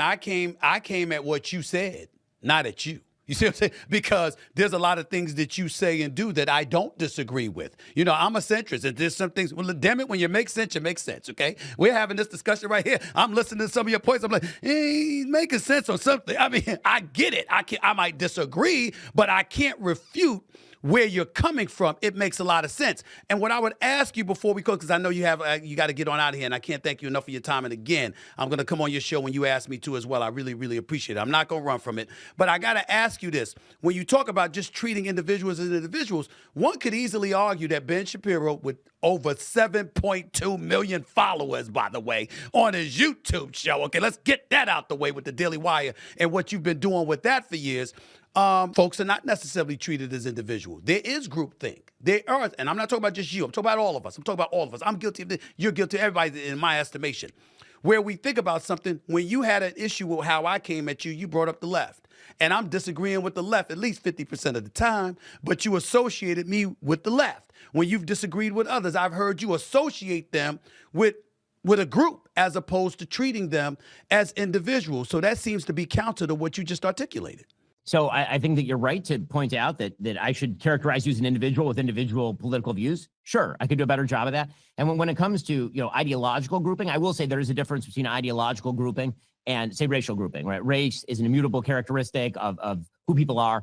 I came at what you said, not at you. You see what I'm saying? Because there's a lot of things that you say and do that I don't disagree with. You know, I'm a centrist, and there's some things, well, damn it, when you make sense, you make sense, okay? We're having this discussion right here. I'm listening to some of your points. I'm like, he's making sense on something. I mean, I get it. I might disagree, but I can't refute where you're coming from. It makes a lot of sense. And what I would ask you before we go, because I know you got to get on out of here, and I can't thank you enough for your time. And again, I'm going to come on your show when you ask me to as well. I really, really appreciate it. I'm not going to run from it. But I got to ask you this. When you talk about just treating individuals as individuals, one could easily argue that Ben Shapiro, with over 7.2 million followers, by the way, on his YouTube show. Okay, let's get that out the way with the Daily Wire and what you've been doing with that for years. Folks are not necessarily treated as individuals. There is groupthink. There are, and I'm not talking about just you. I'm talking about all of us. I'm talking about all of us. I'm guilty of this. You're guilty. Everybody, in my estimation. Where we think about something, when you had an issue with how I came at you, you brought up the left. And I'm disagreeing with the left at least 50% of the time, but you associated me with the left. When you've disagreed with others, I've heard you associate them with a group as opposed to treating them as individuals. So that seems to be counter to what you just articulated. So I think that you're right to point out that I should characterize you as an individual with individual political views. Sure, I could do a better job of that. And when it comes to, you know, ideological grouping, I will say there is a difference between ideological grouping and, say, racial grouping, right? Race is an immutable characteristic of who people are.